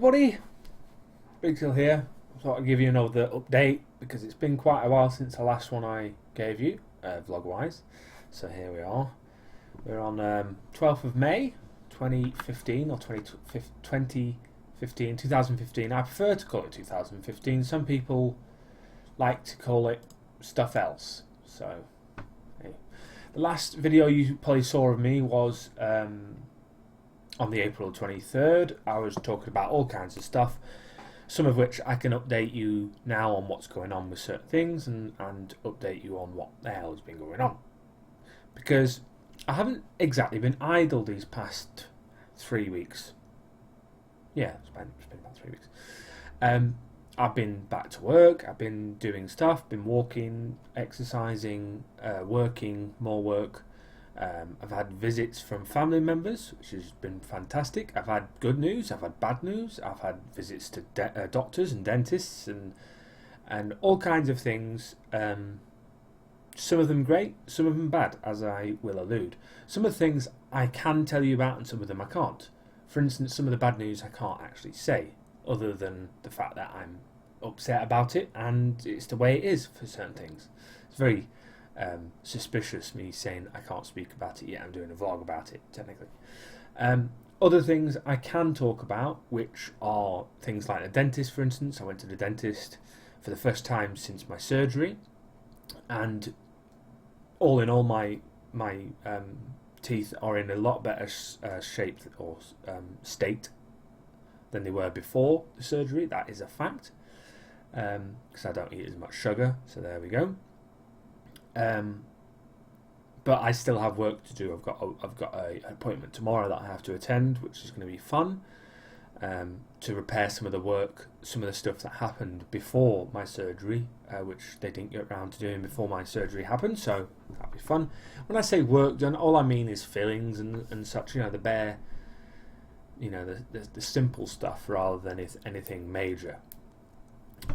everybody, Big Hill here. I thought I'd give you another update because it's been quite a while since the last one I gave you, vlog-wise. So here we are. We're on 12th of May 2015 or 2015. I prefer to call it 2015. Some people like to call it stuff else. So, hey. The last video you probably saw of me was on the April 23rd. I was talking about all kinds of stuff, some of which I can update you now on what's going on with certain things and update you on what the hell has been going on. Because I haven't exactly been idle these past 3 weeks. Yeah, it's been about 3 weeks. I've been back to work, I've been doing stuff, been walking, exercising, working, more work. I've had visits from family members, which has been fantastic. I've had good news, I've had bad news, I've had visits to doctors and dentists and all kinds of things. Some of them great, some of them bad, as I will allude. Some of the things I can tell you about and some of them I can't. For instance, some of the bad news I can't actually say, other than the fact that I'm upset about it and it's the way it is for certain things. It's very suspicious me saying I can't speak about it yet. I'm doing a vlog about it, technically. Other things I can talk about, which are things like the dentist, for instance. I went to the dentist for the first time since my surgery, and all in all, my teeth are in a lot better shape or state than they were before the surgery. That is a fact, because I don't eat as much sugar, so there we go. But I still have work to do. I've got an appointment tomorrow that I have to attend, which is going to be fun, to repair some of the stuff that happened before my surgery, which they didn't get around to doing before my surgery happened. So that'll be fun. When I say work done, all I mean is fillings and such. You know, the bare, you know, the simple stuff rather than anything major.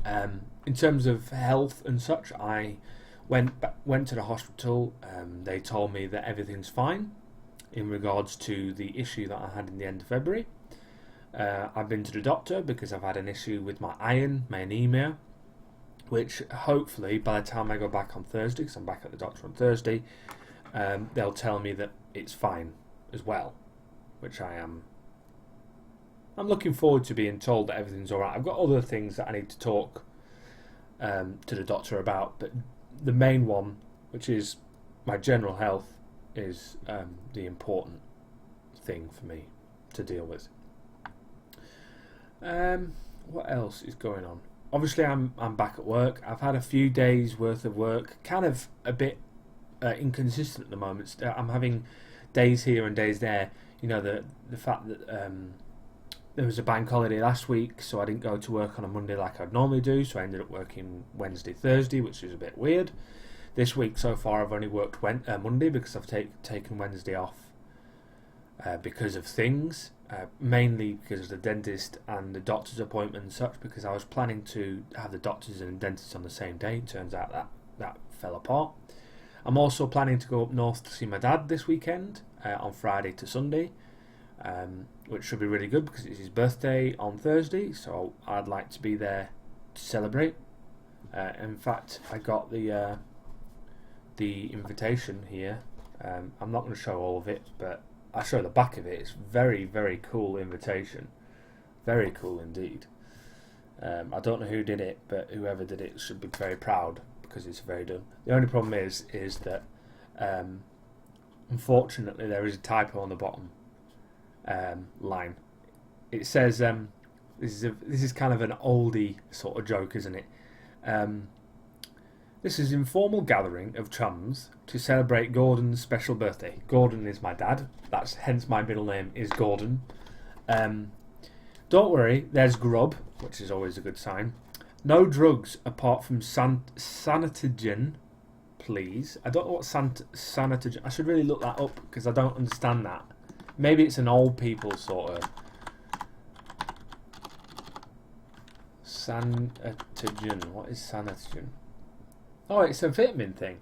In terms of health and such, I went to the hospital. They told me that everything's fine in regards to the issue that I had in the end of February. I've been to the doctor because I've had an issue with my iron, my anemia, which hopefully by the time I go back on Thursday, because I'm back at the doctor on Thursday, they'll tell me that it's fine as well, which I'm looking forward to being told that everything's alright. I've got other things that I need to talk to the doctor about, but the main one, which is my general health, is the important thing for me to deal with. What else is going on? Obviously, I'm back at work. I've had a few days worth of work, kind of a bit inconsistent at the moment. I'm having days here and days there. You know, the fact that there was a bank holiday last week, so I didn't go to work on a Monday like I'd normally do, so I ended up working Wednesday, Thursday, which is a bit weird. This week so far I've only worked Monday because I've taken Wednesday off because of things, mainly because of the dentist and the doctor's appointment and such, because I was planning to have the doctors and dentists on the same day. It turns out that fell apart. I'm also planning to go up north to see my dad this weekend, on Friday to Sunday. Which should be really good because it's his birthday on Thursday, so I'd like to be there to celebrate. In fact, I got the invitation here. I'm not going to show all of it, but I'll show the back of it. It's very, very cool invitation. Very cool indeed. I don't know who did it, but whoever did it should be very proud because it's very done. The only problem is that unfortunately there is a typo on the bottom line. It says this is kind of an oldie sort of joke, isn't it? This is informal gathering of chums to celebrate Gordon's special birthday. Gordon is my dad. That's hence my middle name is Gordon. Don't worry, there's grub, which is always a good sign. No drugs apart from Sanatogen, please. I don't know what Sanatogen. I should really look that up because I don't understand that. Maybe it's an old people sort of Sanatogen. What is Sanatogen? Oh, it's a vitamin thing.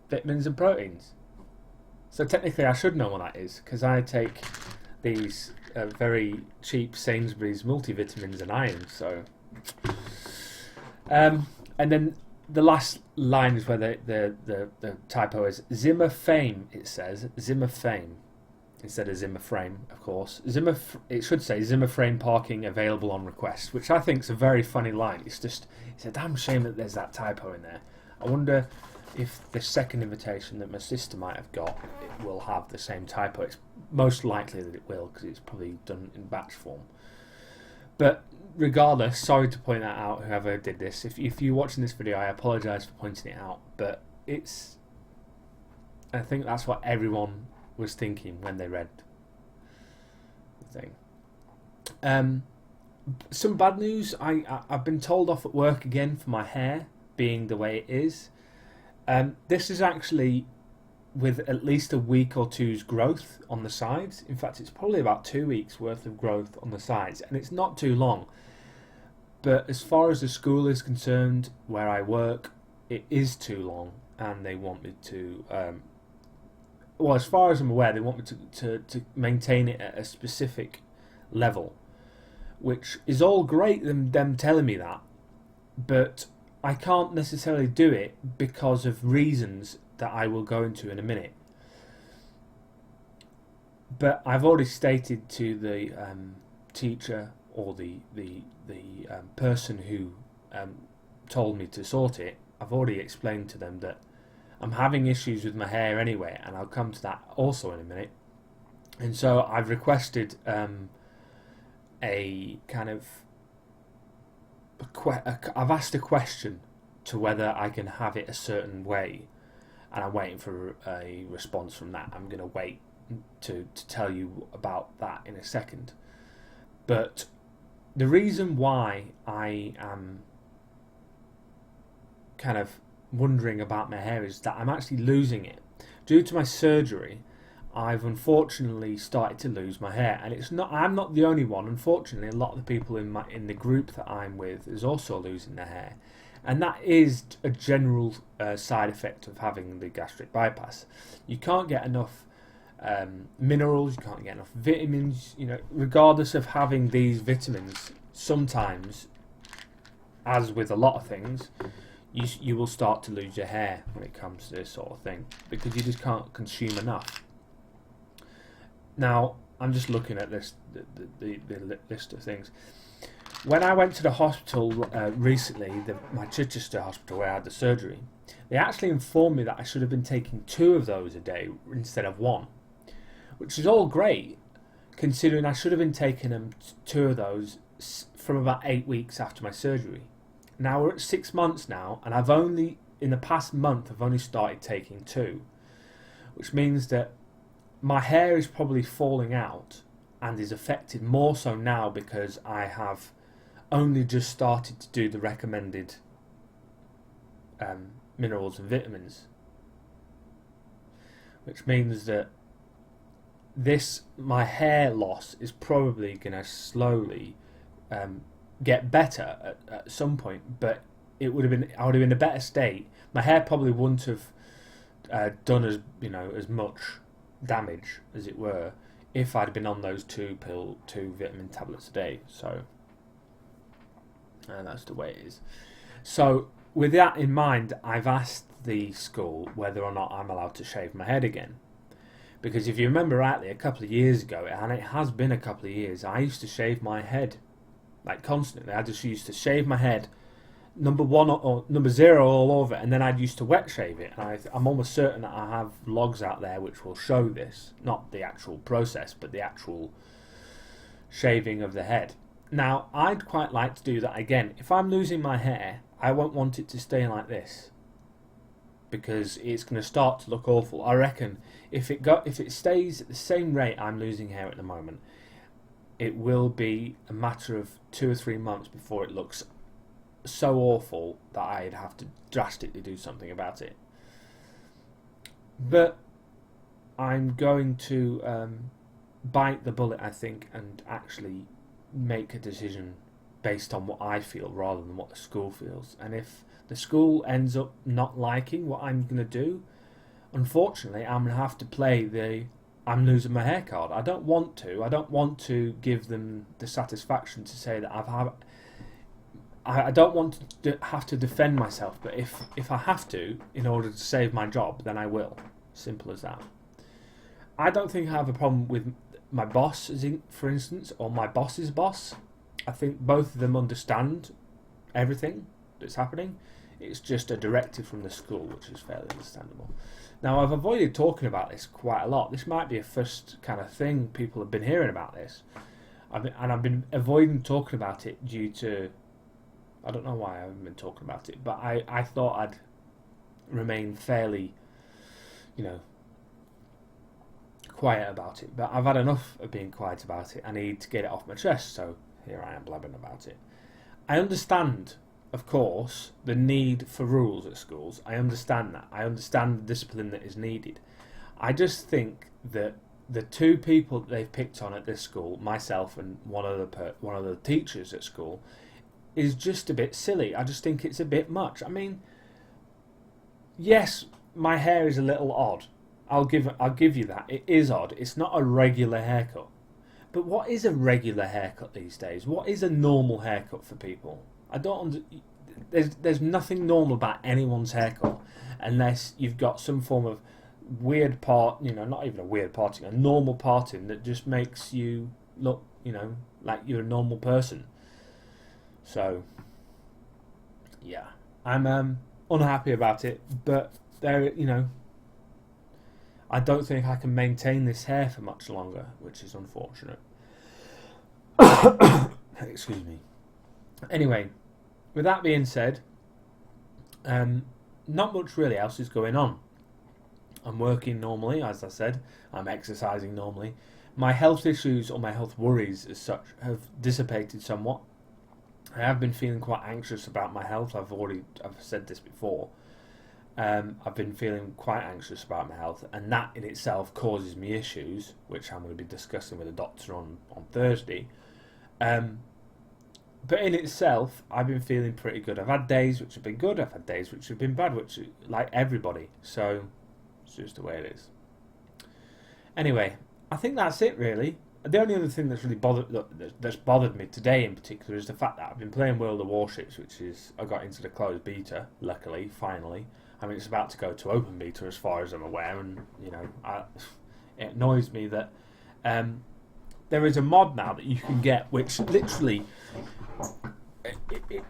Vitamins and proteins. So technically I should know what that is because I take these very cheap Sainsbury's multivitamins and iron. So, and then the last line is where the typo is Zimmer Fame. It says Zimmer Fame instead of Zimmer Frame, of course. It should say Zimmer Frame parking available on request, which I think is a very funny line. It's a damn shame that there's that typo in there. I wonder if the second invitation that my sister might have got, it will have the same typo. It's most likely that it will, because it's probably done in batch form. But regardless, sorry to point that out, whoever did this. If you're watching this video, I apologise for pointing it out, but I think that's what everyone was thinking when they read the thing. Some bad news. I've been told off at work again for my hair being the way it is. This is actually with at least a week or two's growth on the sides. In fact, it's probably about 2 weeks worth of growth on the sides, and it's not too long. But as far as the school is concerned, where I work, it is too long, and they want me to well, as far as I'm aware, they want me to maintain it at a specific level, which is all great, them telling me that, but I can't necessarily do it because of reasons that I will go into in a minute. But I've already stated to the teacher or the person who told me to sort it, I've already explained to them that I'm having issues with my hair anyway, and I'll come to that also in a minute. And so I've requested a kind of I've asked a question to whether I can have it a certain way, and I'm waiting for a response from that. I'm going to wait to tell you about that in a second. But the reason why I am kind of wondering about my hair is that I'm actually losing it. Due to my surgery, I've unfortunately started to lose my hair, and I'm not the only one. Unfortunately, a lot of the people in the group that I'm with is also losing their hair, and that is a general side effect of having the gastric bypass. You can't get enough minerals, you can't get enough vitamins. Regardless of having these vitamins, sometimes, as with a lot of things, you will start to lose your hair when it comes to this sort of thing, because you just can't consume enough. Now, I'm just looking at this the list of things. When I went to the hospital recently, my Chichester hospital where I had the surgery, they actually informed me that I should have been taking 2 of those a day instead of 1, which is all great, considering I should have been taking 2 of those from about 8 weeks after my surgery. Now we're at 6 months now, and in the past month, I've only started taking 2, which means that my hair is probably falling out and is affected more so now because I have only just started to do the recommended minerals and vitamins, which means that my hair loss is probably going to slowly get better at some point, but I would have been in a better state. My hair probably wouldn't have done as much damage, as it were, if I'd been on those 2 vitamin tablets a day. So that's the way it is. So with that in mind, I've asked the school whether or not I'm allowed to shave my head again, because if you remember rightly, a couple of years ago, and it has been a couple of years, I used to shave my head constantly. I just used to shave my head number 1 or number 0 all over, and then I'd used to wet shave it. And I'm almost certain that I have vlogs out there which will show this, not the actual process, but the actual shaving of the head. Now, I'd quite like to do that again. If I'm losing my hair, I won't want it to stay like this, because it's going to start to look awful. I reckon if it stays at the same rate I'm losing hair at the moment, it will be a matter of 2 or 3 months before it looks so awful that I'd have to drastically do something about it. But I'm going to bite the bullet, I think, and actually make a decision based on what I feel rather than what the school feels. And if the school ends up not liking what I'm going to do, unfortunately I'm going to have to play I'm losing my hair card. I don't want to. I don't want to give them the satisfaction to say that I don't want to have to defend myself, but if I have to, in order to save my job, then I will. Simple as that. I don't think I have a problem with my boss, for instance, or my boss's boss. I think both of them understand everything that's happening. It's just a directive from the school, which is fairly understandable. Now, I've avoided talking about this quite a lot. This might be a first kind of thing people have been hearing about this. I've been avoiding talking about it due to... I don't know why I haven't been talking about it, but I thought I'd remain fairly, quiet about it. But I've had enough of being quiet about it. I need to get it off my chest, so here I am blabbing about it. I understand, of course, the need for rules at schools. I understand that. I understand the discipline that is needed. I just think that the two people that they've picked on at this school, myself and one of the teachers at school, is just a bit silly. I just think it's a bit much. I mean, yes, my hair is a little odd. I'll give you that. It is odd. It's not a regular haircut. But what is a regular haircut these days? What is a normal haircut for people? There's nothing normal about anyone's haircut unless you've got some form of weird part, not even a weird parting, a normal parting that just makes you look, like you're a normal person. So, yeah, I'm unhappy about it, but I don't think I can maintain this hair for much longer, which is unfortunate. Excuse me. Anyway, with that being said, not much really else is going on. I'm working normally, as I said. I'm exercising normally. My health issues or my health worries as such have dissipated somewhat. I have been feeling quite anxious about my health. I've said this before. I've been feeling quite anxious about my health, and that in itself causes me issues, which I'm going to be discussing with a doctor on Thursday. But in itself, I've been feeling pretty good. I've had days which have been good, I've had days which have been bad, which like everybody. So it's just the way it is. Anyway, I think that's it really. The only other thing that's really bothered me today in particular is the fact that I've been playing World of Warships, I got into the closed beta, luckily, finally. I mean, it's about to go to open beta as far as I'm aware, and it annoys me that there is a mod now that you can get, which literally,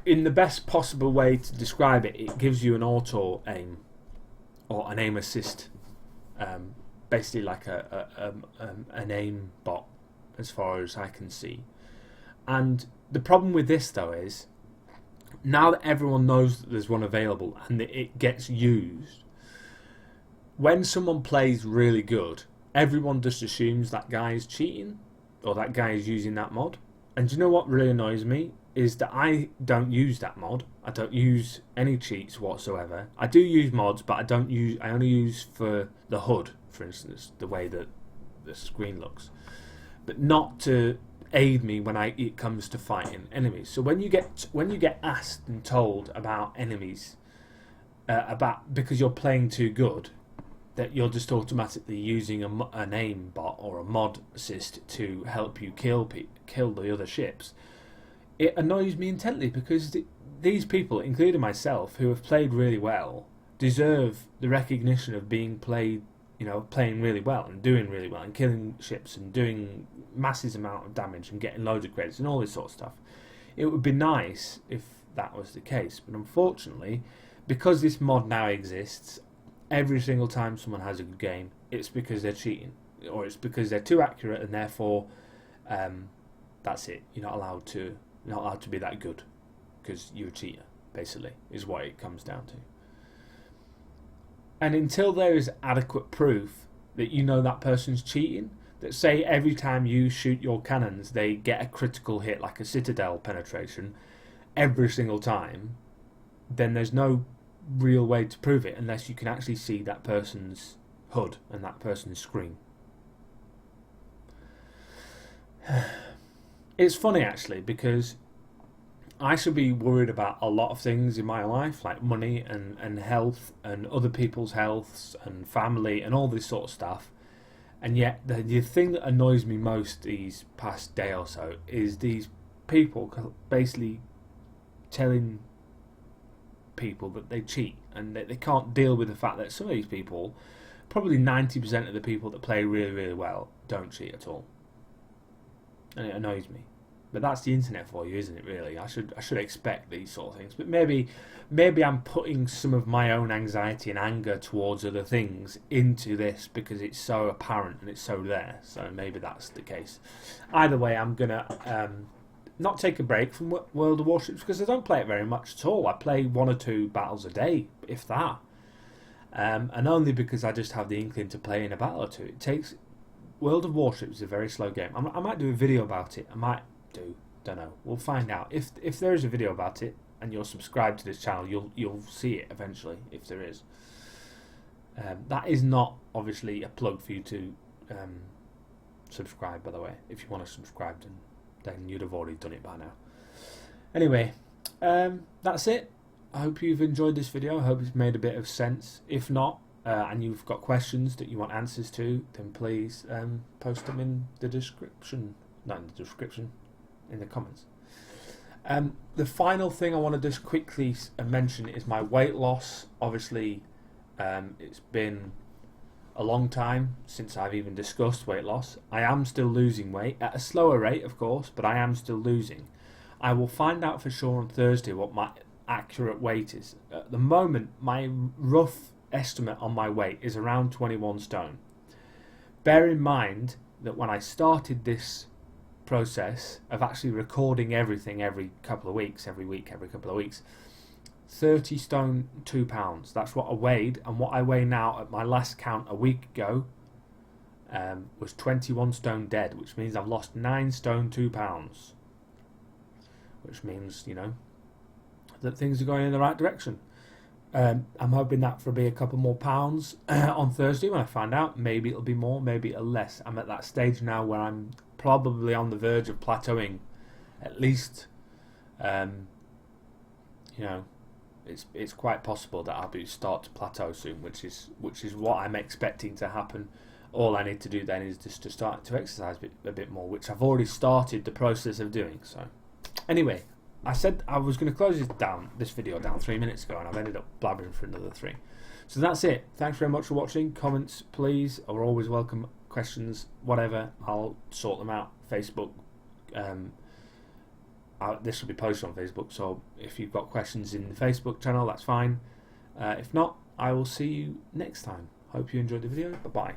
in the best possible way to describe it, it gives you an auto aim or an aim assist, basically like an aim bot, as far as I can see. And the problem with this though is, now that everyone knows that there's one available and that it gets used, when someone plays really good, everyone just assumes that guy is cheating or that guy is using that mod. And do you know what really annoys me? Is that I don't use that mod. I don't use any cheats whatsoever. I do use mods, but I only use for the HUD, for instance, the way that the screen looks, but not to aid me when it comes to fighting enemies. So when you get asked and told about enemies, because you're playing too good, that you're just automatically using an aim bot or a mod assist to help you kill the other ships, it annoys me intensely, because these people, including myself, who have played really well, deserve the recognition of being playing really well and doing really well and killing ships and doing massive amount of damage and getting loads of credits and all this sort of stuff. It would be nice if that was the case, but unfortunately, because this mod now exists, every single time someone has a good game, it's because they're cheating, or it's because they're too accurate, and therefore that's it. You're not allowed to be that good because you're a cheater, basically, is what it comes down to. And until there is adequate proof that that person's cheating, that say every time you shoot your cannons they get a critical hit, like a citadel penetration, every single time, then there's no real way to prove it unless you can actually see that person's HUD and that person's screen. It's funny actually, because I should be worried about a lot of things in my life, like money and health and other people's healths and family and all this sort of stuff. And yet the thing that annoys me most these past day or so is these people basically telling people that they cheat, and they can't deal with the fact that some of these people, probably 90% of the people that play really, really well, don't cheat at all. And it annoys me. But that's the internet for you, isn't it, really? I should expect these sort of things. But maybe I'm putting some of my own anxiety and anger towards other things into this because it's so apparent and it's so there. So maybe that's the case. Either way, I'm going to not take a break from World of Warships because I don't play it very much at all. I play 1 or 2 battles a day, if that. And only because I just have the inkling to play in a battle or two. It takes... World of Warships is a very slow game. I might do a video about it. I might do. Don't know. We'll find out. If there is a video about it and you're subscribed to this channel, you'll see it eventually, if there is. That is not obviously a plug for you to subscribe, by the way. If you want to subscribe, then you'd have already done it by now. Anyway, that's it. I hope you've enjoyed this video. I hope it's made a bit of sense. If not, and you've got questions that you want answers to, then please post them in the description. Not in the description, in the comments. The final thing I want to just quickly mention is my weight loss. Obviously, it's been a long time since I've even discussed weight loss. I am still losing weight, at a slower rate of course, but I am still losing. I will find out for sure on Thursday what my accurate weight is. At the moment, my rough estimate on my weight is around 21 stone. Bear in mind that when I started this process of actually recording everything every couple of weeks, every couple of weeks, 30 stone 2 pounds. That's what I weighed, and what I weigh now at my last count a week ago was 21 stone dead, which means I've lost 9 stone 2 pounds, which means, you know, that things are going in the right direction. I'm hoping that for be a couple more pounds on Thursday when I find out. Maybe it'll be more, maybe it'll less. I'm at that stage now where I'm probably on the verge of plateauing, at least. You know, it's quite possible that I'll start to plateau soon, which is what I'm expecting to happen. All I need to do then is just to start to exercise a bit more, which I've already started the process of doing. So, anyway. I said I was going to close this video down 3 minutes ago, and I've ended up blabbering for another 3. So that's it. Thanks very much for watching. Comments, please, are always welcome. Questions, whatever, I'll sort them out. Facebook, this will be posted on Facebook, so if you've got questions in the Facebook channel, that's fine. If not, I will see you next time. Hope you enjoyed the video. Bye-bye.